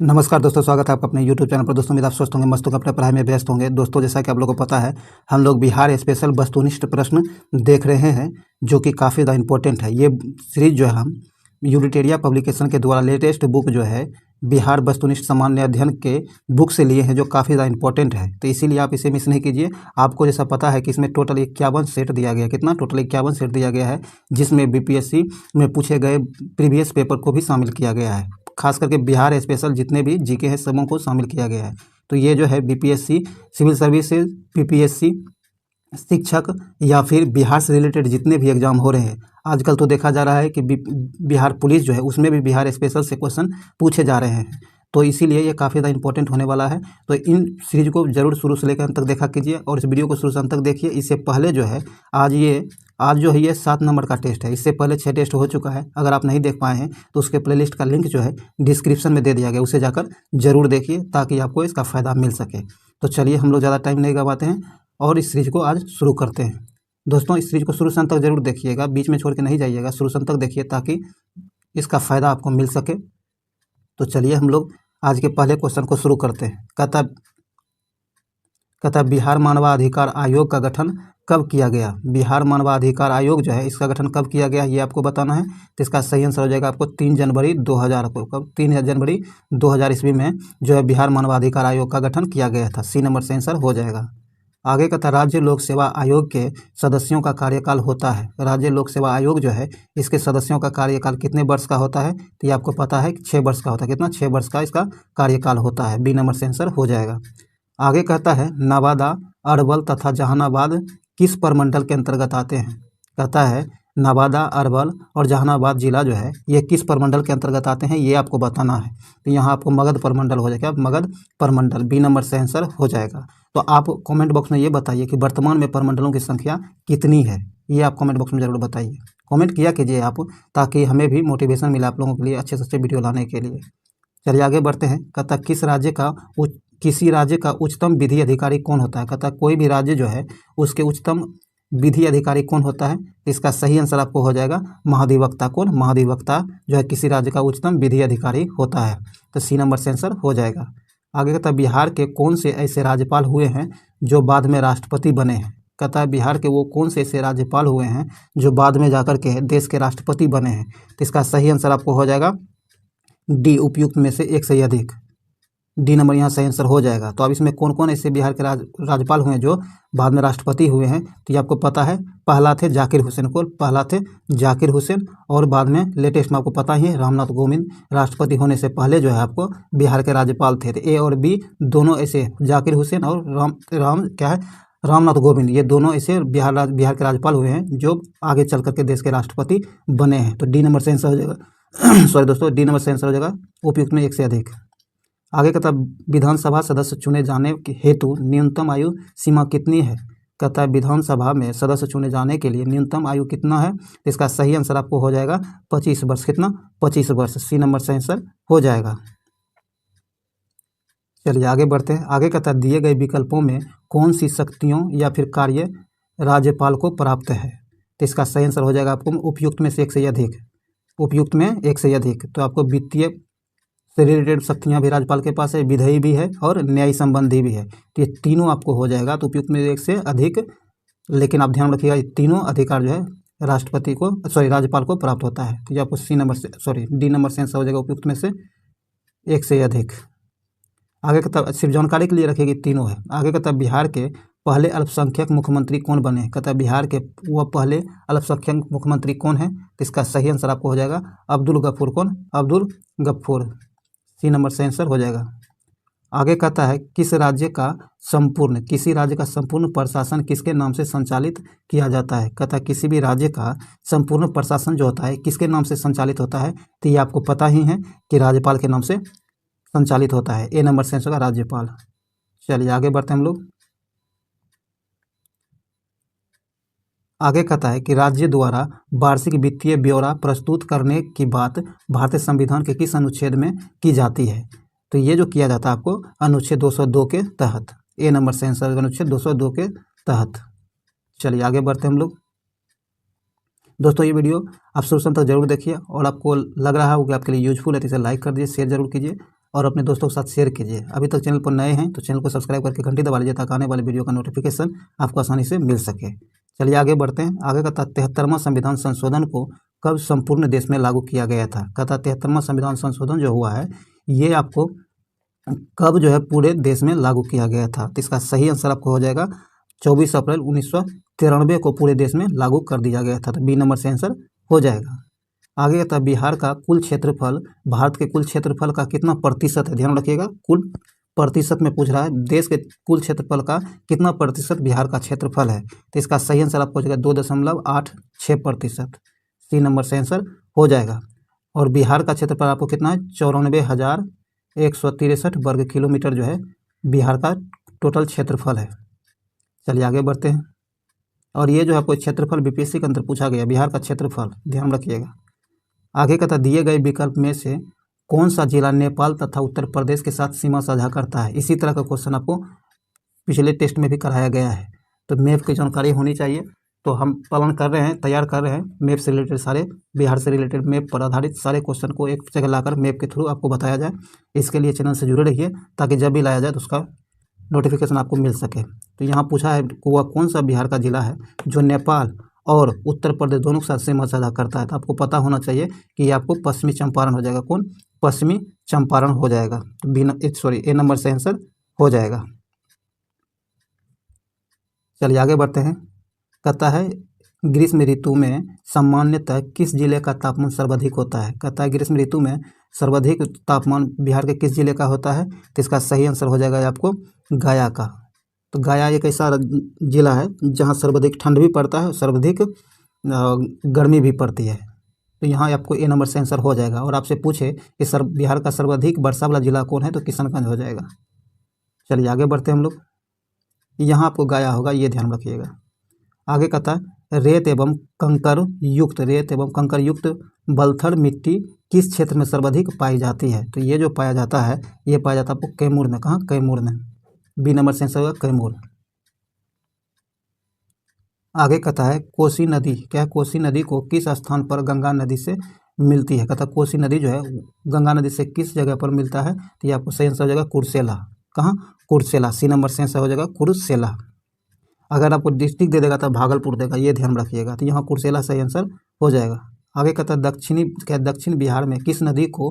नमस्कार दोस्तों, स्वागत है आपका अपने YouTube चैनल पर। दोस्तों, उम्मीद आप स्वस्थ होंगे, मस्त होंगे, अपने पढ़ाई में व्यस्त होंगे। दोस्तों, जैसा कि आप लोगों को पता है, हम लोग बिहार स्पेशल वस्तुनिष्ठ प्रश्न देख रहे हैं, जो कि काफ़ी ज़्यादा इंपॉर्टेंट है। ये सीरीज जो है हम यूनिटेरिया पब्लिकेशन के द्वारा लेटेस्ट बुक जो है बिहार वस्तुनिष्ठ सामान्य अध्ययन के बुक से लिए हैं, जो काफ़ी ज़्यादा इंपॉर्टेंट है। तो इसीलिए आप इसे मिस नहीं कीजिए। आपको जैसा पता है कि इसमें टोटल 51 सेट दिया गया है। कितना? टोटल 51 सेट दिया गया है, जिसमें BPSC में पूछे गए प्रीवियस पेपर को भी शामिल किया गया है। खास करके बिहार स्पेशल जितने भी जीके हैं सबों को शामिल किया गया है। तो ये जो है BPSC सिविल सर्विसेज, PPSC शिक्षक या फिर बिहार से रिलेटेड जितने भी एग्जाम हो रहे हैं, आजकल तो देखा जा रहा है कि बिहार पुलिस जो है उसमें भी बिहार स्पेशल से क्वेश्चन पूछे जा रहे हैं। तो इसीलिए ये काफ़ी ज़्यादा इंपॉर्टेंट होने वाला है। तो इन सीरीज को जरूर शुरू से लेकर अंत तक देखा कीजिए, और इस वीडियो को शुरू से अंत तक देखिए। इससे पहले जो है आज जो है ये 7 नंबर का टेस्ट है। इससे पहले 6 टेस्ट हो चुका है। अगर आप नहीं देख पाए हैं तो उसके प्लेलिस्ट का लिंक जो है डिस्क्रिप्शन में दे दिया गया, उसे जाकर जरूर देखिए ताकि आपको इसका फ़ायदा मिल सके। तो चलिए, हम लोग ज़्यादा टाइम नहीं गवाते हैं और इस सीरीज को आज शुरू करते हैं। दोस्तों, इस सीरीज को शुरू से अंत तक जरूर देखिएगा, बीच में छोड़ के नहीं जाइएगा, शुरू से अंत तक देखिए ताकि इसका फ़ायदा आपको मिल सके। तो चलिए, हम लोग आज के पहले क्वेश्चन को शुरू करते हैं। कहता बिहार मानवाधिकार आयोग का गठन कब किया गया? बिहार मानवाधिकार आयोग जो है इसका गठन कब किया गया, ये आपको बताना है। तो इसका सही आंसर हो जाएगा आपको 3 जनवरी 2000 को। कब? 3 जनवरी 2000 ईस्वी में जो है बिहार मानवाधिकार आयोग का गठन किया गया था। सी नंबर से आंसर हो जाएगा। आगे कहता राज्य लोक सेवा आयोग के सदस्यों का कार्यकाल होता है। राज्य लोक सेवा आयोग जो है इसके सदस्यों का कार्यकाल कितने वर्ष का होता है? तो ये आपको पता है कि 6 वर्ष का होता है। कितना? 6 वर्ष का इसका कार्यकाल होता है। बी नंबर से आंसर हो जाएगा। आगे कहता है नवादा, अरवल तथा जहानाबाद किस प्रमंडल के अंतर्गत आते हैं? कहता है नवादा, अरवल और जहानाबाद जिला जो है ये किस प्रमंडल के अंतर्गत आते हैं, ये आपको बताना है। तो यहाँ आपको मगध प्रमंडल हो जाएगा। मगध प्रमंडल बी नंबर से आंसर हो जाएगा। तो आप कमेंट बॉक्स में ये बताइए कि वर्तमान में प्रमंडलों की संख्या कितनी है, ये आप कमेंट बॉक्स में जरूर बताइए। कमेंट किया कीजिए आप, ताकि हमें भी मोटिवेशन मिले आप लोगों के लिए अच्छे से अच्छे वीडियो लाने के लिए। चलिए आगे बढ़ते हैं। कहता किसी राज्य का उच्चतम विधि अधिकारी कौन होता है? कहता कोई भी राज्य जो है उसके उच्चतम विधि अधिकारी कौन होता है? इसका सही आंसर आपको हो जाएगा महाधिवक्ता। कौन? महाधिवक्ता जो है किसी राज्य का उच्चतम विधि अधिकारी होता है। तो सी नंबर से आंसर हो जाएगा। आगे कहता बिहार के कौन से ऐसे राज्यपाल हुए हैं जो बाद में राष्ट्रपति बने हैं? कहता है बिहार के वो कौन से ऐसे राज्यपाल हुए हैं जो बाद में जाकर के देश के राष्ट्रपति बने हैं? तो इसका सही आंसर आपको हो जाएगा डी, उपयुक्त में से एक से अधिक। डी नंबर यहाँ सही आंसर हो जाएगा। तो अब इसमें कौन कौन ऐसे बिहार के राज्यपाल हुए हैं जो बाद में राष्ट्रपति हुए हैं? तो ये आपको पता है, पहला थे जाकिर हुसैन। को पहला थे जाकिर हुसैन, और बाद में लेटेस्ट में आपको पता ही है रामनाथ कोविंद राष्ट्रपति होने से पहले जो है आपको बिहार के राज्यपाल थे। तो ए और बी दोनों ऐसे, जाकिर हुसैन और रामनाथ कोविंद, ये दोनों ऐसे बिहार के राज्यपाल हुए हैं जो आगे चल करके देश के राष्ट्रपति बने हैं। तो डी नंबर से आंसर हो जाएगा सॉरी दोस्तों, डी नंबर से आंसर हो जाएगा उपयुक्त में एक से अधिक। आगे कहता विधानसभा सदस्य चुने जाने के हेतु न्यूनतम आयु सीमा कितनी है? कहता है विधानसभा में सदस्य चुने जाने के लिए न्यूनतम आयु कितना है? इसका सही आंसर आपको हो जाएगा 25 वर्ष। कितना? 25 वर्ष। सी नंबर से आंसर हो जाएगा। चलिए आगे बढ़ते हैं। आगे कहता है दिए गए विकल्पों में कौन सी शक्तियों या फिर कार्य राज्यपाल को प्राप्त है? तो इसका सही आंसर हो जाएगा आपको उपयुक्त में से एक से अधिक। उपयुक्त में एक से अधिक। तो आपको वित्तीय से रिलेटेड शक्तियाँ भी राज्यपाल के पास है, विधेयी भी है और न्याय संबंधी भी है। तो ये तीनों आपको हो जाएगा। तो उपयुक्त में एक से अधिक, लेकिन आप ध्यान रखिएगा ये तीनों अधिकार जो है राज्यपाल को प्राप्त होता है। तो ये आपको डी नंबर से आंसर हो जाएगा उपयुक्त में से एक से अधिक। आगे कहता सिर्फ जानकारी के लिए रखिएगा तीनों है। आगे कहता बिहार के पहले अल्पसंख्यक मुख्यमंत्री कौन बने? कहता बिहार के वह पहले अल्पसंख्यक मुख्यमंत्री कौन है? तो इसका सही आंसर आपको हो जाएगा अब्दुल गफूर। कौन? अब्दुल गफूर। सी नंबर से आंसर हो जाएगा। आगे कहता है किसी राज्य का संपूर्ण प्रशासन किसके नाम से संचालित किया जाता है? कहता है किसी भी राज्य का संपूर्ण प्रशासन जो होता है किसके नाम से संचालित होता है? तो ये आपको पता ही है कि राज्यपाल के नाम से संचालित होता है। ए नंबर से आंसर होगा राज्यपाल। चलिए आगे बढ़ते हैं हम लोग। आगे कहता है कि राज्य द्वारा वार्षिक वित्तीय ब्यौरा प्रस्तुत करने की बात भारतीय संविधान के किस अनुच्छेद में की जाती है? तो ये जो किया जाता है आपको अनुच्छेद 202 के तहत। ए नंबर से आंसर अनुच्छेद 202 के तहत। चलिए आगे बढ़ते हैं हम लोग। दोस्तों ये वीडियो आप शुरू तक जरूर देखिए, और आपको लग रहा हो कि आपके लिए यूजफुल है तो इसे लाइक कर दीजिए, शेयर जरूर कीजिए। और अपने दोस्तों के साथ शेयर कीजिए। अभी तक चैनल पर नए हैं तो चैनल को सब्सक्राइब करके घंटी दबा लीजिए ताकि आने वाले वीडियो का नोटिफिकेशन आपको आसानी से मिल सके। चलिए आगे बढ़ते हैं। आगे का 73वां संविधान संशोधन को कब संपूर्ण देश में लागू किया गया था? कहता 73वां संविधान संशोधन जो हुआ है ये आपको कब जो है पूरे देश में लागू किया गया था? तो इसका सही आंसर आपको हो जाएगा 24 अप्रैल 1993 को पूरे देश में लागू कर दिया गया था। तो बी नंबर से आंसर हो जाएगा। आगे था बिहार का कुल क्षेत्रफल भारत के कुल क्षेत्रफल का कितना प्रतिशत है? ध्यान रखिएगा, कुल प्रतिशत में पूछ रहा है। देश के कुल क्षेत्रफल का कितना प्रतिशत बिहार का क्षेत्रफल है? तो इसका सही आंसर आपको हो जाएगा 2.86%। सी नंबर से आंसर हो जाएगा। और बिहार का क्षेत्रफल आपको कितना है? 94,163 वर्ग किलोमीटर जो है बिहार का टोटल क्षेत्रफल है। चलिए आगे बढ़ते हैं। और ये जो है आपको क्षेत्रफल बीपीएससी के अंदर पूछा गया, बिहार का क्षेत्रफल, ध्यान रखिएगा। आगे का था दिए गए विकल्प में से कौन सा जिला नेपाल तथा उत्तर प्रदेश के साथ सीमा साझा करता है? इसी तरह का क्वेश्चन आपको पिछले टेस्ट में भी कराया गया है। तो मैप की जानकारी होनी चाहिए। तो हम पालन कर रहे हैं, तैयार कर रहे हैं मैप से रिलेटेड, सारे बिहार से रिलेटेड मैप पर आधारित सारे क्वेश्चन को एक जगह लाकर मैप के थ्रू आपको बताया जाए। इसके लिए चैनल से जुड़े रहिए ताकि जब भी लाया जाए तो उसका नोटिफिकेशन आपको मिल सके। तो यहाँ पूछा है वह कौन सा बिहार का जिला है जो नेपाल और उत्तर प्रदेश दोनों के साथ सीमा साझा करता है? तो आपको पता होना चाहिए कि ये आपको पश्चिमी चंपारण हो जाएगा। कौन? पश्चिमी चंपारण हो जाएगा। तो ए नंबर से आंसर हो जाएगा। चलिए आगे बढ़ते हैं। कहता है ग्रीष्म ऋतु में सामान्यतः किस जिले का तापमान सर्वाधिक होता है? कहता है ग्रीष्म ऋतु में सर्वाधिक तापमान बिहार के किस जिले का होता है? तो इसका सही आंसर हो जाएगा आपको गया का। तो गया एक ऐसा जिला है जहाँ सर्वाधिक ठंड भी पड़ता है और सर्वाधिक गर्मी भी पड़ती है। तो यहाँ आपको ए नंबर से आंसर हो जाएगा। और आपसे पूछे कि बिहार का सर्वाधिक वर्षा वाला जिला कौन है? तो किशनगंज हो जाएगा। चलिए आगे बढ़ते हैं हम लोग। यहाँ आपको गया होगा, ये ध्यान रखिएगा। आगे कहता है रेत एवं कंकर युक्त बलथर मिट्टी किस क्षेत्र में सर्वाधिक पाई जाती है? तो ये जो पाया जाता है ये पाया जाता है आपको कैमूर में। कहाँ? कैमूर में। बी नंबर से आंसर होगा कैमूर। आगे कहता है कोसी नदी, क्या कोसी नदी को किस स्थान पर गंगा नदी से मिलती है? कहता है कोसी नदी जो है गंगा नदी से किस जगह पर मिलता है? तो ये आपको सही आंसर हो जाएगा कुर्सेला। कहाँ? कुर्सेला। सी नंबर से आंसर हो जाएगा कुर्सेला। अगर आपको डिस्ट्रिक्ट दे देगा तो भागलपुर देगा, ये ध्यान रखिएगा। तो यहाँ कुर्सेला सही आंसर हो जाएगा। आगे कहता है दक्षिण बिहार में किस नदी को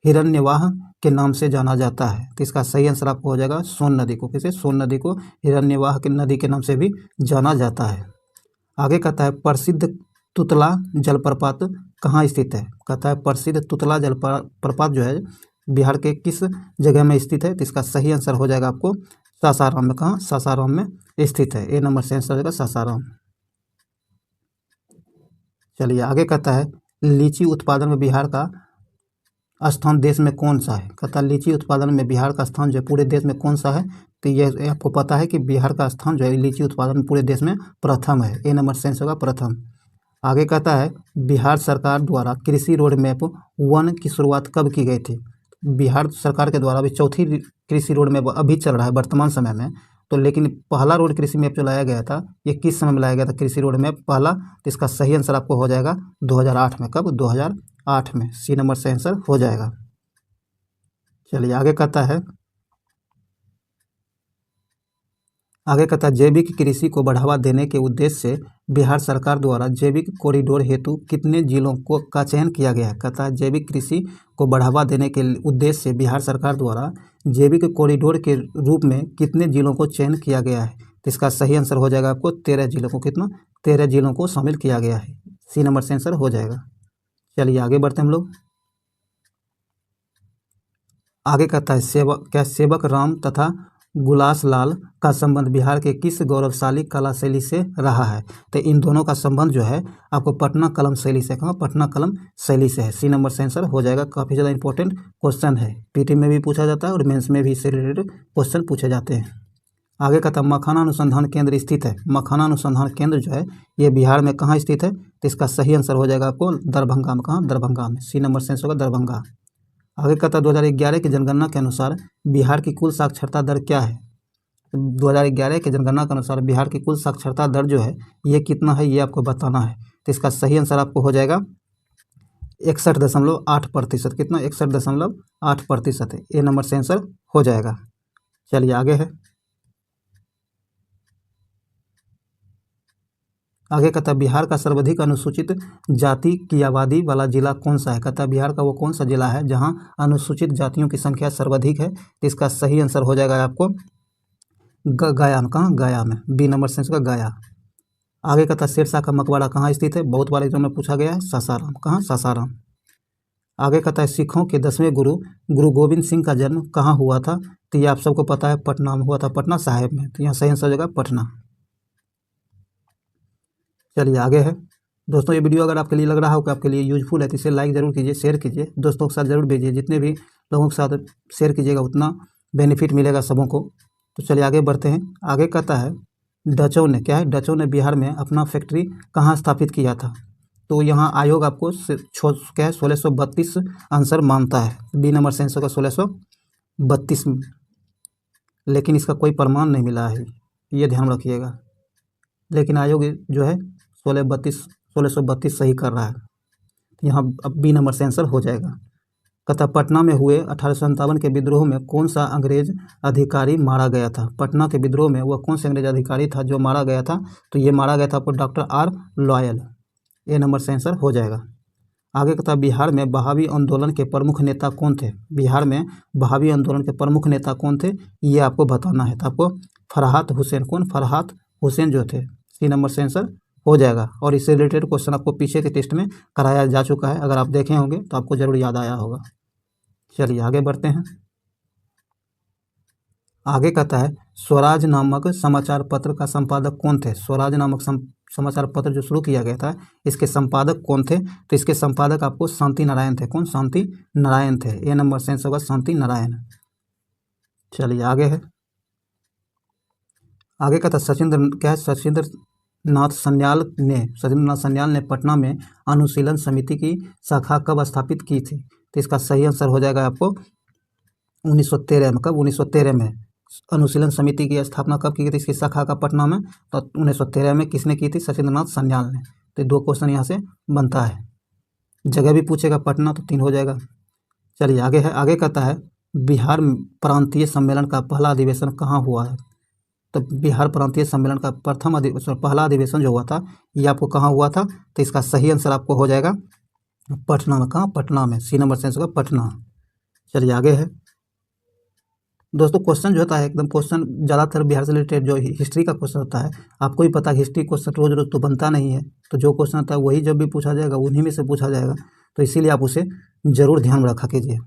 हिरण्यवाह के नाम से जाना जाता है? तो इसका सही आंसर आपको हो जाएगा सोन नदी को। किसे? सोन नदी को हिरण्यवाह के नदी के नाम से भी जाना जाता है। आगे कहता है प्रसिद्ध तुतला जलप्रपात कहाँ स्थित है? कहता है प्रसिद्ध तुतला जलप्रपात जो है बिहार के किस जगह में स्थित है? तो इसका सही आंसर हो जाएगा आपको सासाराम में। कहाँ? सासाराम में स्थित है। ए नंबर से आंसर हो जाएगा सासाराम। चलिए आगे कहता है लीची उत्पादन में बिहार का स्थान देश में कौन सा है? कहता है लीची उत्पादन में बिहार का स्थान जो है पूरे देश में कौन सा है? तो ये आपको पता है कि बिहार का स्थान जो है लीची उत्पादन में पूरे देश में प्रथम है। ए नंबर से आंसर होगा प्रथम। आगे कहता है बिहार सरकार द्वारा कृषि रोड मैप 1 की शुरुआत कब की गई थी? बिहार सरकार के द्वारा अभी चौथी कृषि रोड मैप अभी चल रहा है वर्तमान समय में। तो लेकिन पहला रोड कृषि मैप जो लाया गया था ये किस समय में लाया गया था? कृषि रोड मैप पहला। तो इसका सही आंसर आपको हो जाएगा 2008 में। कब? 2008 में। सी नंबर से आंसर हो जाएगा। चलिए आगे कहता है जैविक कृषि को बढ़ावा देने के उद्देश्य से बिहार सरकार द्वारा जैविक कॉरिडोर हेतु कितने जिलों का चयन किया गया है? कहता है जैविक कृषि को बढ़ावा देने के उद्देश्य से बिहार सरकार द्वारा जैविक कॉरिडोर के रूप में कितने जिलों को चयन किया गया है? तो इसका सही आंसर हो जाएगा आपको 13 जिलों को। कितना? 13 जिलों को शामिल किया गया है। सी नंबर से आंसर हो जाएगा। चलिए आगे बढ़ते हैं हम लोग। आगे कहता है सेवक राम तथा गुलास लाल का संबंध बिहार के किस गौरवशाली कला शैली से रहा है? तो इन दोनों का संबंध जो है आपको पटना कलम शैली से। कहाँ? पटना कलम शैली से है। सी नंबर से आंसर हो जाएगा। काफ़ी ज़्यादा इंपॉर्टेंट क्वेश्चन है, पीटी में भी पूछा जाता है और मेंस में भी इससे रिलेटेड क्वेश्चन पूछे जाते हैं। आगे कहता है मखाना अनुसंधान केंद्र स्थित है। मखाना अनुसंधान केंद्र जो है ये बिहार में कहाँ स्थित है? तो इसका सही आंसर हो जाएगा आपको दरभंगा में। कहाँ? दरभंगा में। सी नंबर से आंसर होगा दरभंगा। आगे कहता है 2011 की जनगणना के अनुसार बिहार की कुल साक्षरता दर क्या है? 2011 की जनगणना के अनुसार बिहार की कुल साक्षरता दर जो है ये कितना है ये आपको बताना है। तो इसका सही आंसर आपको हो जाएगा 61.8%। कितना? 61.8% है। ए नंबर से आंसर हो जाएगा। चलिए आगे है, आगे कहता है बिहार का सर्वाधिक अनुसूचित जाति की आबादी वाला जिला कौन सा है? कहता है बिहार का वो कौन सा जिला है जहां अनुसूचित जातियों की संख्या सर्वाधिक है? तो इसका सही आंसर हो जाएगा आपको गया। कहाँ? गया में। बी नंबर से आंसर गया। आगे कहता है शेरशाह का मकबरा कहाँ स्थित है? बहुत बार एग्जाम में पूछा गया है, सासाराम। कहाँ? सासाराम। आगे कहता है सिखों के 10वें गुरु गुरु गोविंद सिंह का जन्म कहाँ हुआ था? तो ये आप सबको पता है, पटना में हुआ था, पटना साहिब में। तो यहाँ सही आंसर हो जाएगा पटना। चलिए आगे है दोस्तों, ये वीडियो अगर आपके लिए लग रहा हो कि आपके लिए यूजफुल है तो इसे लाइक जरूर कीजिए, शेयर कीजिए, दोस्तों के साथ जरूर भेजिए। जितने भी लोगों के साथ शेयर कीजिएगा उतना बेनिफिट मिलेगा सबों को। तो चलिए आगे बढ़ते हैं। आगे कहता है डचों ने, क्या है? डचों ने बिहार में अपना फैक्ट्री कहाँ स्थापित किया था? तो यहाँ आयोग आपको क्या है 1632 आंसर मानता है। बी नंबर से आंसर का 1632, लेकिन इसका कोई प्रमाण नहीं मिला है, ये ध्यान रखिएगा। लेकिन आयोग जो है 1632 सही कर रहा है। यहाँ अब बी नंबर से आंसर हो जाएगा। कहता पटना में हुए 1857 के विद्रोह में कौन सा अंग्रेज अधिकारी मारा गया था? पटना के विद्रोह में वह कौन सा अंग्रेज अधिकारी था जो मारा गया था? तो ये मारा गया था आपको डॉक्टर आर लॉयल। ए नंबर से आंसर हो जाएगा। आगे कहता बिहार में बहावी आंदोलन के प्रमुख नेता कौन थे? बिहार में बहावी आंदोलन के प्रमुख नेता कौन थे ये आपको बताना है। तो आपको फरहात हुसैन, कौन? फरहात हुसैन जो थे। सी नंबर से आंसर हो जाएगा। और इससे रिलेटेड क्वेश्चन आपको पीछे के टेस्ट में कराया जा चुका है, अगर आप देखे होंगे तो आपको जरूर याद आया होगा। चलिए आगे बढ़ते हैं। आगे कहता है स्वराज नामक समाचार पत्र का संपादक कौन थे? स्वराज नामक समाचार पत्र जो शुरू किया गया था, इसके संपादक कौन थे? तो इसके संपादक आपको शांति नारायण थे। कौन? शांति नारायण थे। ए नंबर से आंसर होगा शांति नारायण। चलिए आगे है। आगे कहता सचिंद्र, क्या है? सचिंद्रनाथ सन्याल ने पटना में अनुशीलन समिति की शाखा कब स्थापित की थी? तो इसका सही आंसर हो जाएगा आपको 1913 में। कब? 1913 में अनुशीलन समिति की स्थापना कब की गई थी इसकी शाखा का पटना में? तो 1913 में। किसने की थी? सचिंद्रनाथ सन्याल ने। तो 2 क्वेश्चन यहाँ से बनता है। जगह भी पूछेगा पटना तो 3 हो जाएगा। चलिए आगे है। आगे कहता है बिहार प्रांतीय सम्मेलन का पहला अधिवेशन कहाँ हुआ है? तो बिहार प्रांतीय सम्मेलन का पहला अधिवेशन जो हुआ था ये आपको कहाँ हुआ था? तो इसका सही आंसर आपको हो जाएगा पटना में। कहाँ? पटना में। सी नंबर से आंसर होगा पटना। चलिए आगे है दोस्तों। क्वेश्चन जो होता है एकदम क्वेश्चन ज़्यादातर बिहार से रिलेटेड जो हिस्ट्री का क्वेश्चन होता है, आपको ही पता है हिस्ट्री क्वेश्चन रोज रोज तो बनता नहीं है, तो जो क्वेश्चन होता है वही जब भी पूछा जाएगा उन्हीं में से पूछा जाएगा, तो इसीलिए आप उसे जरूर ध्यान में रखा कीजिए।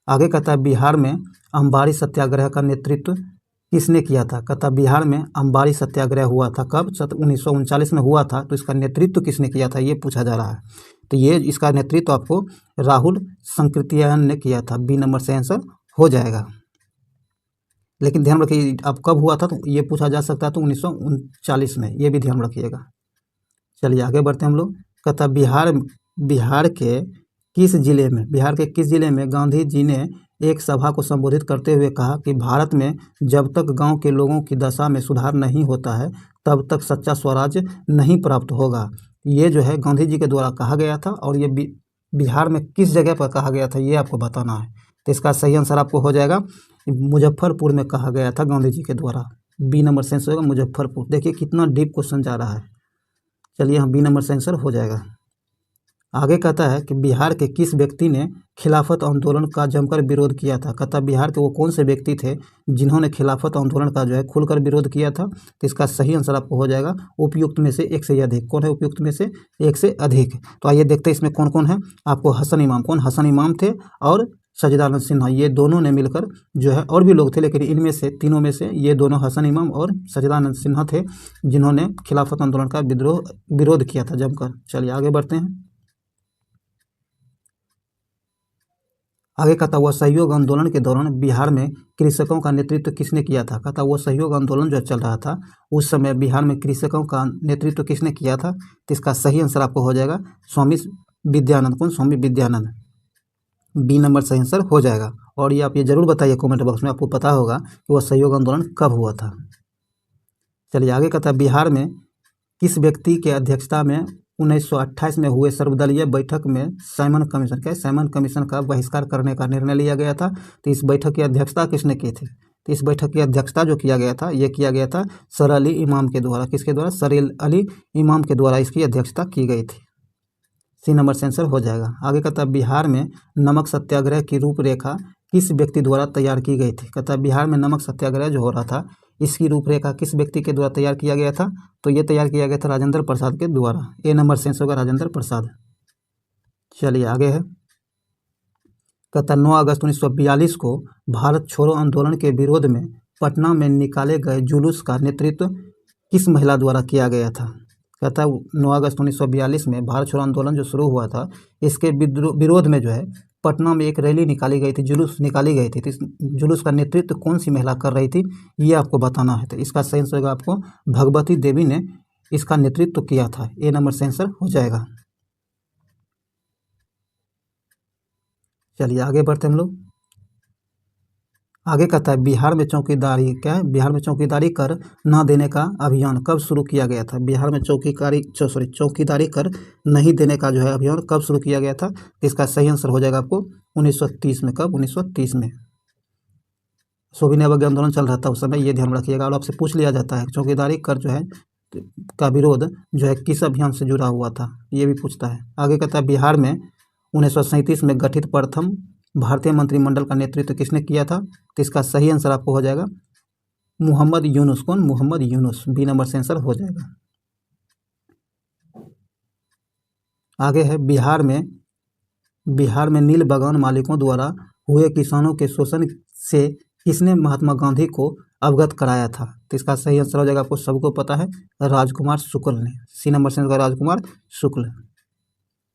आगे कहता है बिहार में अंबारी सत्याग्रह का नेतृत्व किसने किया था? कहता बिहार में अंबारी सत्याग्रह हुआ था कब? 1939 में हुआ था। तो इसका नेतृत्व किसने किया था ये पूछा जा रहा है। तो ये इसका नेतृत्व आपको राहुल संकृत्यायन ने किया था। बी नंबर से आंसर हो जाएगा। लेकिन ध्यान रखिए अब कब हुआ था तो ये पूछा जा सकता है, तो 1939 में, ये भी ध्यान रखिएगा। चलिए आगे बढ़ते हैं हम लोग। कहता बिहार के किस जिले में गांधी जी ने एक सभा को संबोधित करते हुए कहा कि भारत में जब तक गांव के लोगों की दशा में सुधार नहीं होता है तब तक सच्चा स्वराज नहीं प्राप्त होगा। ये जो है गांधी जी के द्वारा कहा गया था, और ये बिहार में किस जगह पर कहा गया था ये आपको बताना है। तो इसका सही आंसर आपको हो जाएगा मुजफ्फरपुर में कहा गया था गांधी जी के द्वारा। बी नंबर से आंसर होगा मुजफ्फरपुर। देखिए कितना डीप क्वेश्चन जा रहा है। चलिए यहाँ बी नंबर से आंसर हो जाएगा। आगे कहता है कि बिहार के किस व्यक्ति ने खिलाफत आंदोलन का जमकर विरोध किया था? कहता बिहार के वो कौन से व्यक्ति थे जिन्होंने खिलाफत आंदोलन का जो है खुलकर विरोध किया था? तो इसका सही आंसर आपको हो जाएगा उपयुक्त में से एक से अधिक। कौन है उपयुक्त में से एक से अधिक? तो आइए देखते हैं इसमें कौन कौन है। आपको हसन इमाम, कौन? हसन इमाम थे, और सज्जिदानंद सिन्हा, ये दोनों ने मिलकर जो है, और भी लोग थे लेकिन इनमें से तीनों में से ये दोनों हसन इमाम और सज्जिदानंद सिन्हा थे जिन्होंने खिलाफत आंदोलन का विरोध किया था जमकर। चलिए आगे बढ़ते हैं। आगे कहता हुआ सहयोग आंदोलन के दौरान बिहार में कृषकों का नेतृत्व किसने किया था? कहता वो सहयोग आंदोलन जो चल रहा था उस समय बिहार में कृषकों का नेतृत्व किसने किया था? तो इसका सही आंसर आपको हो जाएगा स्वामी विद्यानंद। कौन? स्वामी विद्यानंद। बी नंबर सही आंसर हो जाएगा। और ये आप ये जरूर बताइए कमेंट बॉक्स में, आपको पता होगा कि वह सहयोग आंदोलन कब हुआ था। चलिए आगे कहता है बिहार में किस व्यक्ति के अध्यक्षता में 1928 में हुए सर्वदलीय बैठक में साइमन कमीशन, क्या साइमन कमीशन का बहिष्कार करने का निर्णय लिया गया था। तो इस बैठक की अध्यक्षता किसने की थी? तो इस बैठक की अध्यक्षता जो किया गया था, ये किया गया था सर अली इमाम के द्वारा। किसके द्वारा? सर अली इमाम के द्वारा इसकी अध्यक्षता की गई थी। सी नंबर से आंसर हो जाएगा। आगे कहता है बिहार में नमक सत्याग्रह की रूपरेखा किस व्यक्ति द्वारा तैयार की गई थी? कहता है बिहार में नमक सत्याग्रह जो हो रहा था, इसकी रूपरेखा किस व्यक्ति के द्वारा तैयार किया गया था? तो ये तैयार किया गया था राजेंद्र प्रसाद के द्वारा। ए नंबर से आंसर होगा राजेंद्र प्रसाद। चलिए आगे है। कहता 9 अगस्त 1942 को भारत छोड़ो आंदोलन के विरोध में पटना में निकाले गए जुलूस का नेतृत्व किस महिला द्वारा किया गया था? कहता है 9 अगस्त 1942 में भारत छोड़ो आंदोलन जो शुरू हुआ था, इसके विरोध में जो है पटना में एक रैली निकाली गई थी, जुलूस निकाली गई थी। तो इस जुलूस का नेतृत्व कौन सी महिला कर रही थी, ये आपको बताना है। तो इसका सही आंसर होगा आपको भगवती देवी ने इसका नेतृत्व किया था। ए नंबर से आंसर हो जाएगा। चलिए आगे बढ़ते हम लोग। आगे कहता है बिहार में चौकीदारी, क्या है? बिहार में चौकीदारी कर न देने का अभियान कब शुरू किया गया था? बिहार में चौकीदारी कर नहीं देने का जो है अभियान कब शुरू किया गया था? इसका सही आंसर हो जाएगा आपको 1930 में। कब? 1930 में। सोविनय अवज्ञा आंदोलन चल रहा था उस समय, ये ध्यान रखिएगा। और आपसे पूछ लिया जाता है चौकीदारी कर जो है का विरोध जो है किस अभियान से जुड़ा हुआ था, ये भी पूछता है। आगे कहता है बिहार में 1937 में गठित प्रथम भारतीय मंत्रिमंडल का नेतृत्व किसने किया था? तो इसका सही आंसर आपको हो जाएगा मोहम्मद यूनुस। कौन? मोहम्मद यूनुस। बी नंबर से आंसर हो जाएगा। आगे है बिहार में नील बागान मालिकों द्वारा हुए किसानों के शोषण से किसने महात्मा गांधी को अवगत कराया था? तो इसका सही आंसर हो जाएगा, आपको सबको पता है, राजकुमार शुक्ल ने। सी नंबर से आंसर राजकुमार शुक्ल।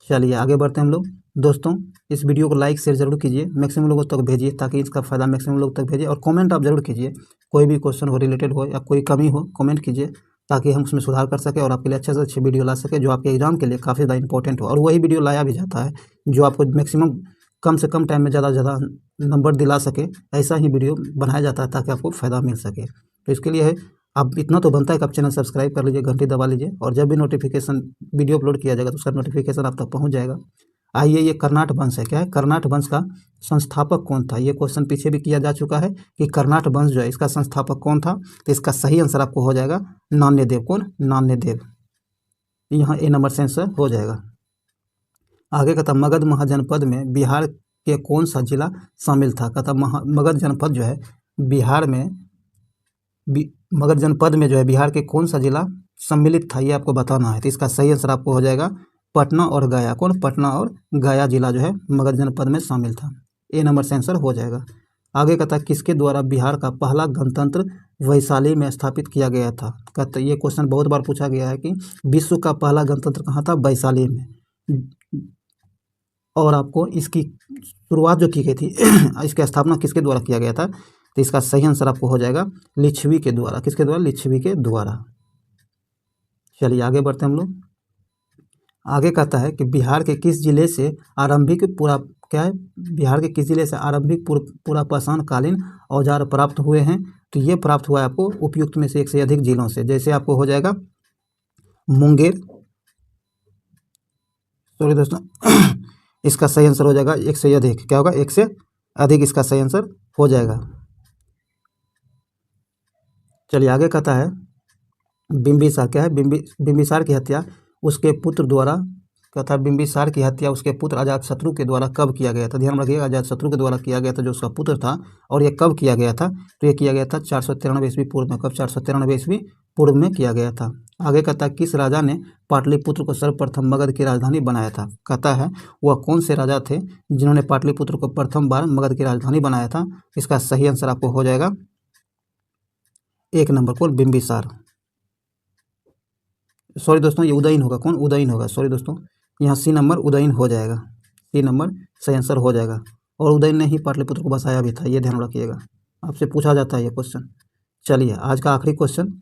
चलिए आगे बढ़ते हैं हम लोग। दोस्तों इस वीडियो को लाइक शेयर जरूर कीजिए, मैक्सिमम लोगों तक भेजिए ताकि इसका फ़ायदा मैक्सिमम लोग तक भेजिए। और कमेंट आप जरूर कीजिए, कोई भी क्वेश्चन हो रिलेटेड हो या कोई कमी हो कमेंट कीजिए ताकि हम उसमें सुधार कर सकें और आपके लिए अच्छे से अच्छी वीडियो ला सके जो आपके एग्जाम के लिए काफ़ी ज़्यादा इंपॉर्टेंट हो। और वही वीडियो लाया भी जाता है जो आपको मैक्सिमम कम से कम टाइम में ज़्यादा से ज़्यादा नंबर दिला सके, ऐसा ही वीडियो बनाया जाता है ताकि आपको फ़ायदा मिल सके। तो इसके लिए है आप इतना तो बनता है कि आप चैनल सब्सक्राइब कर लीजिए, घंटी दबा लीजिए, और जब भी नोटिफिकेशन वीडियो अपलोड किया जाएगा तो उसका नोटिफिकेशन आप तक पहुंच जाएगा। आइए, ये कर्नाट वंश है। क्या है? कर्नाट वंश का संस्थापक कौन था? ये क्वेश्चन पीछे भी किया जा चुका है कि कर्नाट वंश जो है इसका संस्थापक कौन था। तो इसका सही आंसर आपको हो जाएगा नान्यदेव। कौन? नान्यदेव। यहाँ ए नंबर से आंसर हो जाएगा। आगे कहता मगध महाजनपद में बिहार के कौन सा जिला शामिल था? कहता मगध जनपद जो है बिहार में मगध जनपद में जो है बिहार के कौन सा जिला सम्मिलित था, ये आपको बताना है। तो इसका सही आंसर आपको हो जाएगा पटना और गया। कौन? पटना और गया जिला जो है मगध जनपद में शामिल था। ए नंबर से आंसर हो जाएगा। आगे कहता किसके द्वारा बिहार का पहला गणतंत्र वैशाली में स्थापित किया गया था? कहता ये क्वेश्चन बहुत बार पूछा गया है कि विश्व का पहला गणतंत्र कहाँ था? वैशाली में। और आपको इसकी शुरुआत जो की गई थी इसकी स्थापना किसके द्वारा किया गया था? तो इसका सही आंसर आपको हो जाएगा लिच्छवी के द्वारा। किसके द्वारा? लिच्छवी के द्वारा। चलिए आगे बढ़ते हम लोग। आगे कहता है कि बिहार के किस जिले से आरंभिक पुरापाषाणकालीन औजार प्राप्त हुए हैं? तो ये प्राप्त हुआ है आपको उपयुक्त में से एक से अधिक जिलों से। जैसे आपको हो जाएगा मुंगेर, सॉरी दोस्तों इसका सही आंसर हो जाएगा एक से अधिक। क्या होगा? एक से अधिक इसका सही आंसर हो जाएगा। चलिए आगे कहता है बिंबिसार। क्या है? बिंबिसार की हत्या उसके पुत्र द्वारा, कहता है बिंबिसार की हत्या उसके पुत्र अजातशत्रु के द्वारा कब किया गया था? ध्यान रखिएगा, अजातशत्रु के द्वारा किया गया था जो उसका पुत्र था। और ये कब किया गया था? तो ये किया गया था 493 ईस्वी पूर्व में। कब? 493 ईस्वी पूर्व में किया गया था। आगे कहता है किस राजा ने पाटलिपुत्र को सर्वप्रथम मगध की राजधानी बनाया था? कहता है वह कौन से राजा थे जिन्होंने पाटलिपुत्र को प्रथम बार मगध की राजधानी बनाया था? इसका सही आंसर आपको हो जाएगा एक नंबर को बिंबिसार। सॉरी दोस्तों, ये उदयन होगा। कौन? उदयन होगा। सॉरी दोस्तों, यहाँ सी नंबर उदयन हो जाएगा। सी नंबर सही आंसर हो जाएगा। और उदयन ने ही पाटलिपुत्र को बसाया भी था, ये ध्यान रखिएगा, आपसे पूछा जाता है ये क्वेश्चन। चलिए आज का आखिरी क्वेश्चन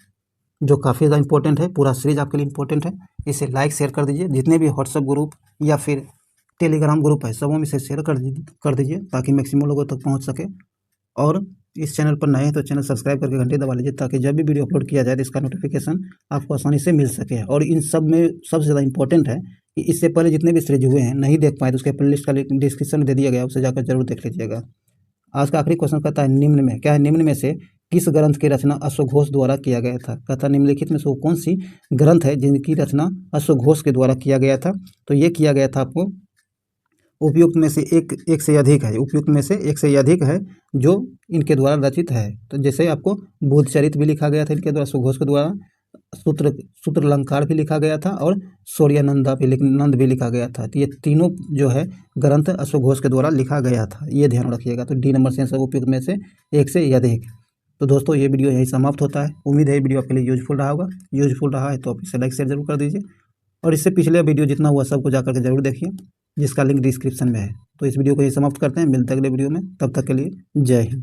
जो काफ़ी ज़्यादा इंपॉर्टेंट है, पूरा सीरीज आपके लिए इंपॉर्टेंट है, इसे लाइक शेयर कर दीजिए। जितने भी व्हाट्सएप ग्रुप या फिर टेलीग्राम ग्रुप है सबों में से शेयर कर दीजिए ताकि मैक्सिमम लोगों तक पहुँच सके। और इस चैनल पर नए हैं तो चैनल सब्सक्राइब करके घंटे दबा लीजिए, ताकि जब भी वीडियो अपलोड किया जाए तो इसका नोटिफिकेशन आपको आसानी से मिल सके। और इन सब में सबसे ज़्यादा इंपॉर्टेंट है कि इससे पहले जितने भी सीरीज हुए हैं नहीं देख पाए तो उसके प्लेलिस्ट का लिंक डिस्क्रिप्शन में दे दिया गया, उसे जाकर जरूर देख लीजिएगा। आज का आखिरी क्वेश्चन कहता है निम्न में क्या है, निम्न में से किस ग्रंथ की रचना अश्वघोष द्वारा किया गया था। कहता है निम्नलिखित में से वो कौन सी ग्रंथ है जिनकी रचना अश्वघोष के द्वारा किया गया था। तो ये किया गया था आपको उपयुक्त में से एक से अधिक है, उपयुक्त में से एक से अधिक है जो इनके द्वारा रचित है। तो जैसे आपको बुद्धचरित भी लिखा गया था इनके द्वारा, अश्वघोष के द्वारा सूत्र अलंकार भी लिखा गया था और नंद भी लिखा गया था। तो ये तीनों जो है ग्रंथ अश्वघोष के द्वारा लिखा गया था, ये ध्यान रखिएगा। तो डी नंबर से आंसर उपयुक्त में से एक से अधिक। तो दोस्तों ये वीडियो यही समाप्त होता है। उम्मीद है ये वीडियो आपके लिए यूजफुल रहा होगा। यूजफुल रहा है तो आप इसे लाइक शेयर जरूर कर दीजिए, और इससे पिछले वीडियो जितना हुआ सबको जाकर के जरूर देखिए, जिसका लिंक डिस्क्रिप्शन में है। तो इस वीडियो को यही समाप्त करते हैं, मिलते हैं अगले वीडियो में, तब तक के लिए जय हिंद।